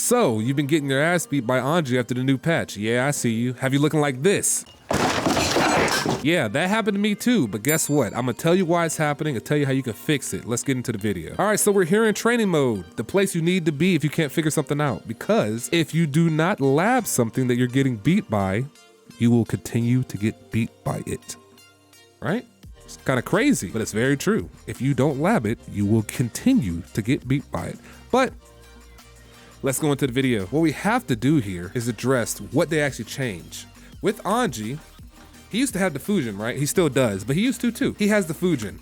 So, you've been getting your ass beat by Anji after the new patch. Yeah, I see you. Have you looking like this? Yeah, that happened to me too, but guess what? I'm gonna tell you why it's happening and tell you how you can fix it. Let's get into the video. All right, so we're here in training mode, the place you need to be if you can't figure something out. Because if you do not lab something that you're getting beat by, you will continue to get beat by it, right? It's kind of crazy, but it's very true. If you don't lab it, you will continue to get beat by it. But let's go into the video. What we have to do here is address what they actually change. With Anji, he used to have the fujin, right? He still does, but he used to too. He has the fujin.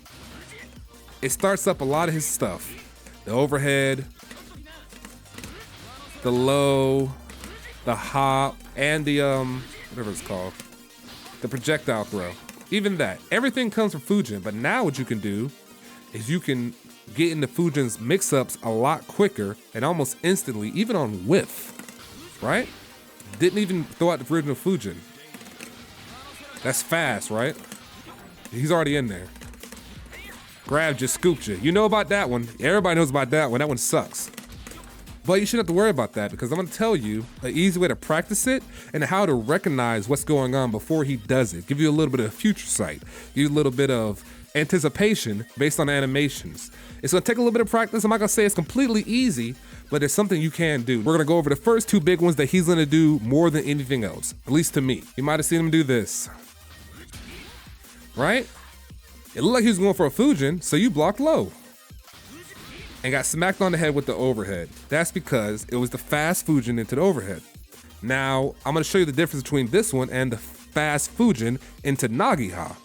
It starts up a lot of his stuff. The overhead, the low, the hop, and the, whatever it's called, the projectile throw. Even that, everything comes from fujin, but now what you can do is you can get into fujin's mix-ups a lot quicker and almost instantly, even on whiff, right? Didn't even throw out the original fujin. That's fast, right? He's already in there. Grab just scooped you. You know about that one. Everybody knows about that one. That one sucks. But you shouldn't have to worry about that because I'm gonna tell you an easy way to practice it and how to recognize what's going on before he does it. Give you a little bit of future sight. Give you a little bit of anticipation based on animations. It's gonna take a little bit of practice. I'm not gonna say it's completely easy, but it's something you can do. We're gonna go over the first two big ones that he's gonna do more than anything else, at least to me. You might have seen him do this, right? It looked like he was going for a fujin, so you blocked low and got smacked on the head with the overhead. That's because it was the fast fujin into the overhead. Now, I'm gonna show you the difference between this one and the fast fujin into Nagiha.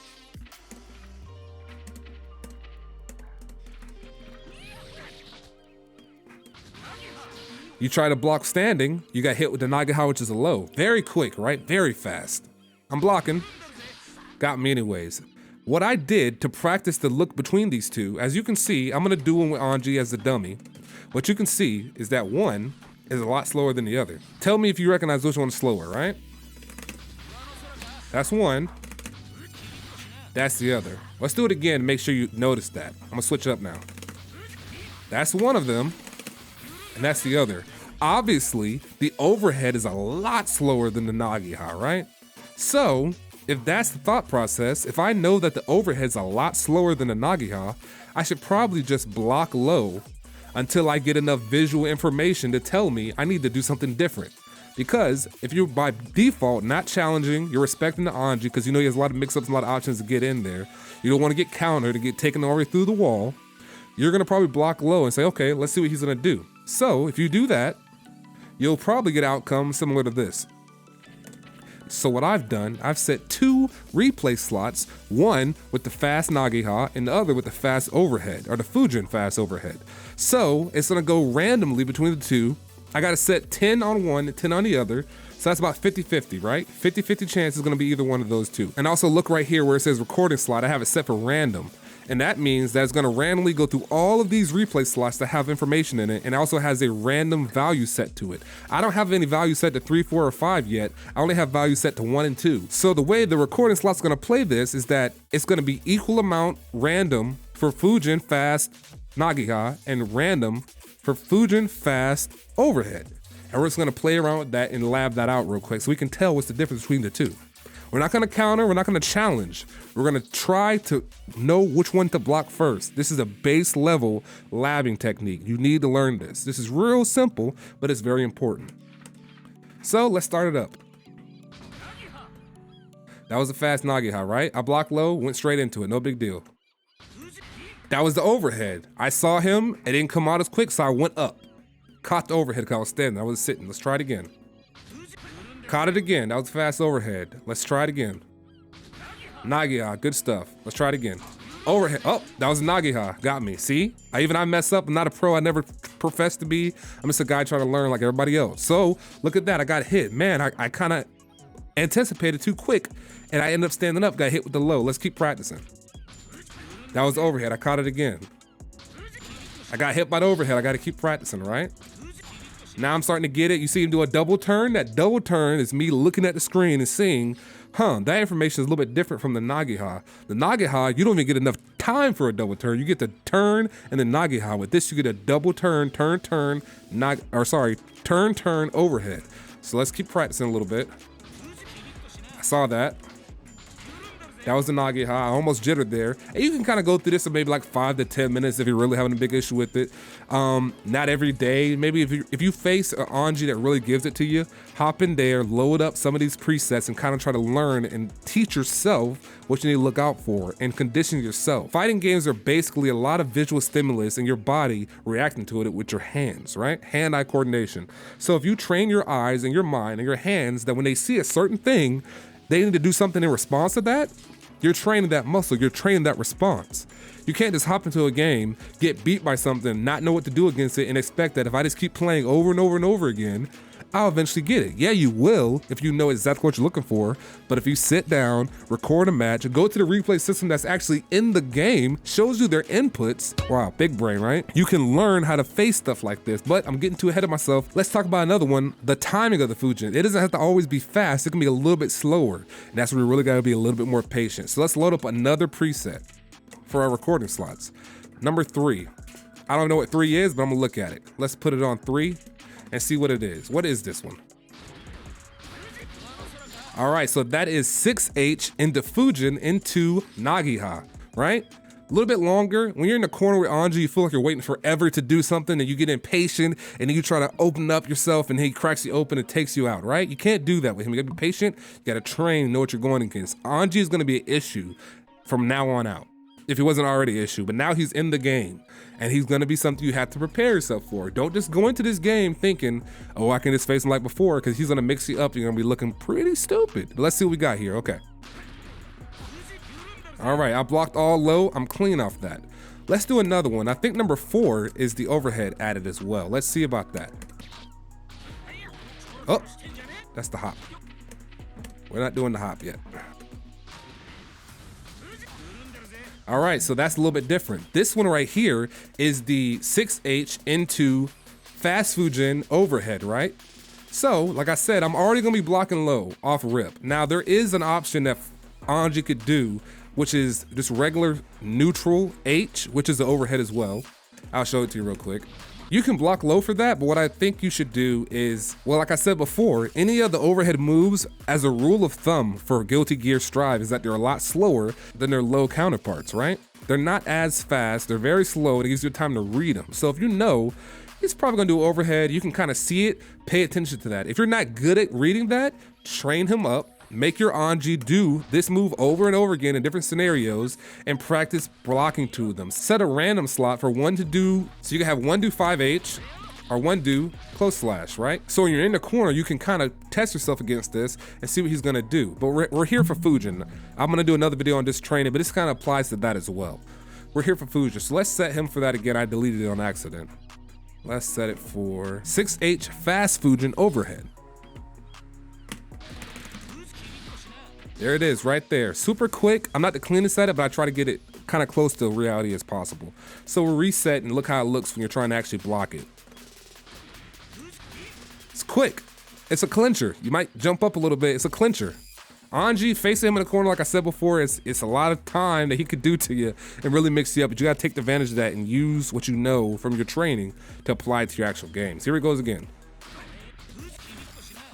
You try to block standing, you got hit with the Nagiha, which is a low. Very quick, right? Very fast. I'm blocking. Got me anyways. What I did to practice the look between these two, as you can see, I'm gonna do one with Anji as a dummy. What you can see is that one is a lot slower than the other. Tell me if you recognize which one's slower, right? That's one. That's the other. Let's do it again to make sure you notice that. I'm gonna switch it up now. That's one of them, and that's the other. Obviously, the overhead is a lot slower than the Nagiha, right? So, if that's the thought process, if I know that the overhead's a lot slower than the Nagiha, I should probably just block low until I get enough visual information to tell me I need to do something different. Because if you're by default not challenging, you're respecting the Anji because you know he has a lot of mix-ups and a lot of options to get in there. You don't want to get countered to get taken all the way through the wall. You're gonna probably block low and say, okay, let's see what he's gonna do. So if you do that, you'll probably get outcomes similar to this. So what I've done, I've set two replay slots, one with the fast Nagiha and the other with the fast overhead, or the fujin fast overhead. So it's gonna go randomly between the two. I gotta set 10 on one and 10 on the other. So that's about 50-50, right? 50-50 chance is gonna be either one of those two. And also look right here where it says recording slot, I have it set for random. And that means that it's gonna randomly go through all of these replay slots that have information in it, and it also has a random value set to it. I don't have any value set to 3, 4, or 5 yet. I only have value set to 1 and 2. So the way the recording slot's gonna play this is that it's gonna be equal amount random for fujin fast Nagiha and random for fujin fast overhead. And we're just gonna play around with that and lab that out real quick so we can tell what's the difference between the two. We're not gonna counter, we're not gonna challenge. We're gonna try to know which one to block first. This is a base level labbing technique. You need to learn this. This is real simple, but it's very important. So let's start it up. That was a fast Nagiha, right? I blocked low, went straight into it, no big deal. That was the overhead. I saw him, it didn't come out as quick, so I went up. Caught the overhead because I was standing, I was sitting. Let's try it again. Caught it again, that was fast overhead. Let's try it again. Nagiha, good stuff. Let's try it again. Overhead, oh, that was a Nagiha, got me, see? I mess up, I'm not a pro, I never professed to be. I'm just a guy trying to learn like everybody else. So, look at that, I got hit. Man, I kinda anticipated too quick and I ended up standing up, got hit with the low. Let's keep practicing. That was overhead, I caught it again. I got hit by the overhead, I gotta keep practicing, right? Now I'm starting to get it. You see him do a double turn? That double turn is me looking at the screen and seeing, that information is a little bit different from the Nagiha. The Nagiha, you don't even get enough time for a double turn. You get the turn and then Nagiha. With this, you get a double turn, turn, overhead. So let's keep practicing a little bit. I saw that. That was the Nagiha. I almost jittered there. And you can kind of go through this in maybe like 5 to 10 minutes if you're really having a big issue with it. Not every day. Maybe if you face an ANJI that really gives it to you, hop in there, load up some of these presets and kind of try to learn and teach yourself what you need to look out for and condition yourself. Fighting games are basically a lot of visual stimulus and your body reacting to it with your hands, right? Hand-eye coordination. So if you train your eyes and your mind and your hands that when they see a certain thing, they need to do something in response to that, you're training that muscle, you're training that response. You can't just hop into a game, get beat by something, not know what to do against it, and expect that if I just keep playing over and over and over again, I'll eventually get it. Yeah, you will if you know exactly what you're looking for, but if you sit down, record a match, and go to the replay system that's actually in the game, shows you their inputs, wow, big brain, right? You can learn how to face stuff like this, but I'm getting too ahead of myself. Let's talk about another one, the timing of the fujin. It doesn't have to always be fast, it can be a little bit slower, and that's where we really gotta be a little bit more patient. So let's load up another preset for our recording slots. Number 3. I don't know what 3 is, but I'm gonna look at it. Let's put it on 3. And see what it is. What is this one? All right, so that is 6H into fujin into Nagiha, right? A little bit longer. When you're in the corner with ANJI, you feel like you're waiting forever to do something and you get impatient and then you try to open up yourself and he cracks you open and takes you out, right? You can't do that with him. You gotta be patient, you gotta train, know what you're going against. ANJI is gonna be an issue from now on out, if he wasn't already an issue, but now he's in the game and he's gonna be something you have to prepare yourself for. Don't just go into this game thinking, oh, I can just face him like before, because he's gonna mix you up. You're gonna be looking pretty stupid. But let's see what we got here, okay. All right, I blocked all low, I'm clean off that. Let's do another one. I think number 4 is the overhead added as well. Let's see about that. Oh, that's the hop. We're not doing the hop yet. All right, so that's a little bit different. This one right here is the 6H into fast fujin overhead, right? So, like I said, I'm already gonna be blocking low off rip. Now, there is an option that ANJI could do, which is just regular neutral H, which is the overhead as well. I'll show it to you real quick. You can block low for that, but what I think you should do is, well, like I said before, any of the overhead moves, as a rule of thumb for Guilty Gear Strive, is that they're a lot slower than their low counterparts, right? They're not as fast, they're very slow, and it gives you time to read them. So if you know he's probably gonna do overhead, you can kind of see it, pay attention to that. If you're not good at reading that, train him up, make your ANJI do this move over and over again in different scenarios and practice blocking to them. Set a random slot for one to do, so you can have one do 5H or one do close slash, right? So when you're in the corner, you can kind of test yourself against this and see what he's gonna do. But we're here for fujin. I'm gonna do another video on this training, but this kind of applies to that as well. We're here for fujin, so let's set him for that again. I deleted it on accident. Let's set it for 6H fast fujin overhead. There it is right there. Super quick. I'm not the cleanest at it, but I try to get it kind of close to reality as possible. So we'll reset and look how it looks when you're trying to actually block it. It's quick. It's a clincher. You might jump up a little bit. It's a clincher. ANJI, facing him in the corner, like I said before, it's a lot of time that he could do to you and really mix you up, but you gotta take advantage of that and use what you know from your training to apply it to your actual games. Here he goes again.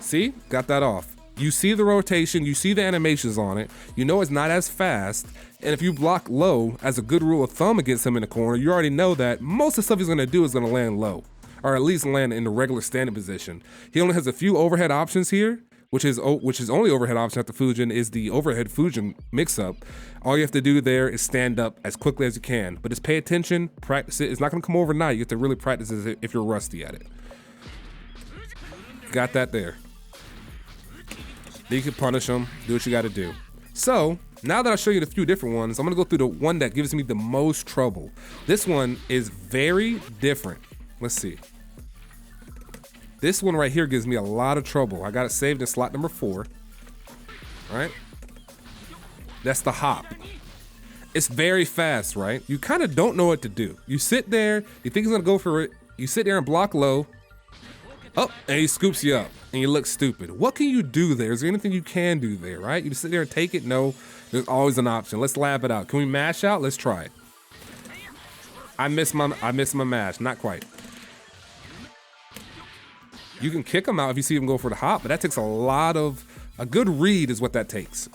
See? Got that off. You see the rotation, you see the animations on it, you know it's not as fast, and if you block low, as a good rule of thumb against him in the corner, you already know that most of the stuff he's gonna do is gonna land low, or at least land in the regular standing position. He only has a few overhead options here, which is only overhead option after fujin is the overhead fujin mix-up. All you have to do there is stand up as quickly as you can, but just pay attention, practice it. It's not gonna come overnight, you have to really practice it if you're rusty at it. Got that there. Then you can punish them, do what you gotta do. So, now that I show you the few different ones, I'm gonna go through the one that gives me the most trouble. This one is very different. Let's see. This one right here gives me a lot of trouble. I got it saved in slot number 4, right? That's the hop. It's very fast, right? You kind of don't know what to do. You sit there, you think he's gonna go for it, you sit there and block low, oh, and he scoops you up, and you look stupid. What can you do there? Is there anything you can do there, right? You just sit there and take it? No, there's always an option. Let's lab it out. Can we mash out? Let's try it. I missed my mash, not quite. You can kick him out if you see him go for the hop, but that takes a good read is what that takes.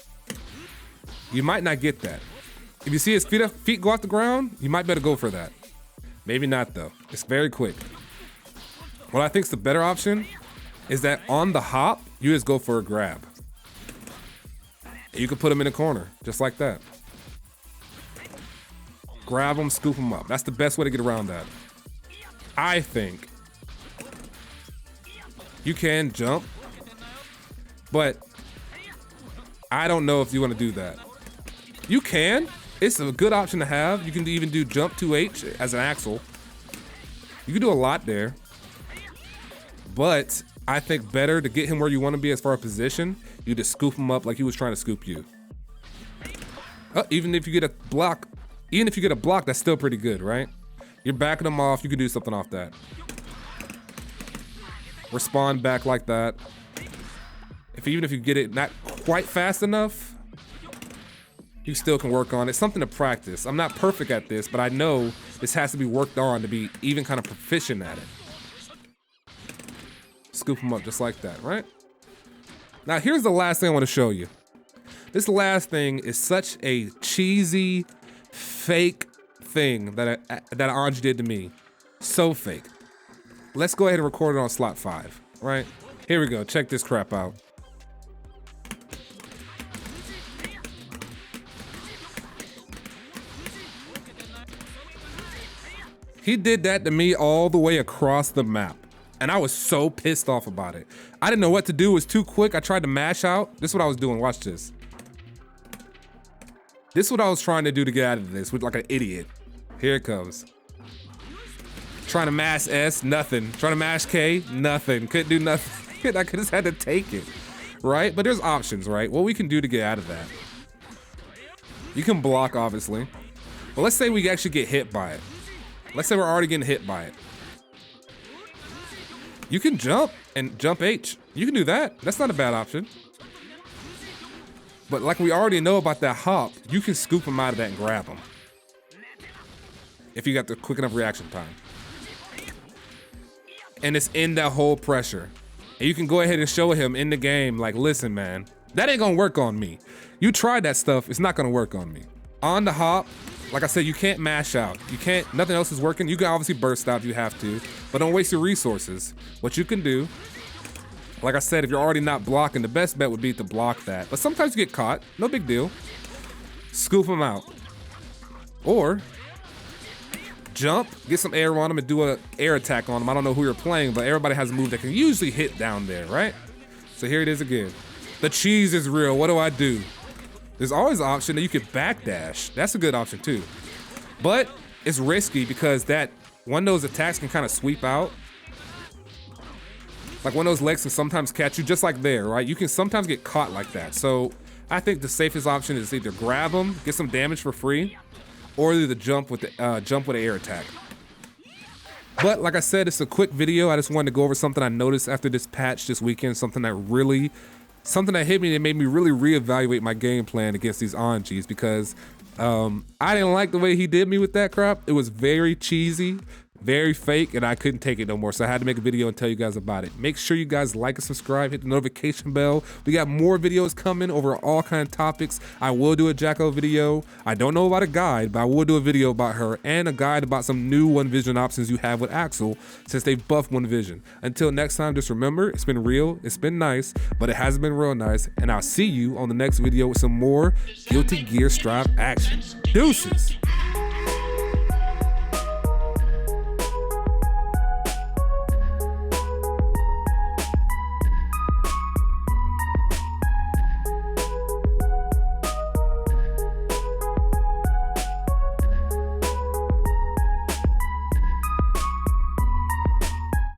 You might not get that. If you see his feet go off the ground, you might better go for that. Maybe not though, it's very quick. What I think is the better option is that on the hop, you just go for a grab. And you can put him in a corner, just like that. Grab him, scoop him up. That's the best way to get around that. I think. You can jump, but I don't know if you want to do that. You can. It's a good option to have. You can even do jump 2H as an axle. You can do a lot there. But I think better to get him where you want to be as far as position, you just scoop him up like he was trying to scoop you. Even if you get a block, that's still pretty good, right? You're backing him off, you can do something off that. Respond back like that. Even if you get it not quite fast enough, you still can work on it. Something to practice. I'm not perfect at this, but I know this has to be worked on to be even kind of proficient at it. Scoop them up just like that, right? Now here's the last thing I want to show you. This last thing is such a cheesy, fake thing that ANJI did to me. So fake. Let's go ahead and record it on slot 5, right? Here we go, check this crap out. He did that to me all the way across the map. And I was so pissed off about it. I didn't know what to do, it was too quick. I tried to mash out. This is what I was doing, watch this. This is what I was trying to do to get out of this, with like an idiot. Here it comes. Trying to mash S, nothing. Trying to mash K, nothing. Couldn't do nothing. I could just had to take it, right? But there's options, right? What we can do to get out of that. You can block, obviously. But let's say we actually get hit by it. Let's say we're already getting hit by it. You can jump and jump H. You can do that. That's not a bad option. But like we already know about that hop, you can scoop him out of that and grab him. If you got the quick enough reaction time. And it's in that whole pressure. And you can go ahead and show him in the game, like, listen, man, that ain't gonna work on me. You tried that stuff, it's not gonna work on me. On the hop, like I said, you can't mash out. You can't, nothing else is working. You can obviously burst out if you have to, but don't waste your resources. What you can do, like I said, if you're already not blocking, the best bet would be to block that. But sometimes you get caught, no big deal. Scoop them out. Or jump, get some air on them and do an air attack on them. I don't know who you're playing, but everybody has a move that can usually hit down there, right? So here it is again. The cheese is real, what do I do? There's always an option that you could backdash. That's a good option too. But it's risky because that one of those attacks can kind of sweep out. Like one of those legs can sometimes catch you just like there, right? You can sometimes get caught like that. So I think the safest option is either grab them, get some damage for free, or either jump with the an air attack. But like I said, it's a quick video. I just wanted to go over something I noticed after this patch this weekend, something that hit me and made me really reevaluate my game plan against these ANJIs because I didn't like the way he did me with that crap. It was very cheesy, very fake, and I couldn't take it no more. So I had to make a video and tell you guys about it. Make sure you guys like and subscribe, hit the notification bell. We got more videos coming over all kind of topics. I will do a Jacko video. I don't know about a guide, but I will do a video about her and a guide about some new One Vision options you have with Axel since they've buffed One Vision. Until next time, just remember, it's been real, it's been nice, but it hasn't been real nice, and I'll see you on the next video with some more Guilty Gear Strive action. Deuces!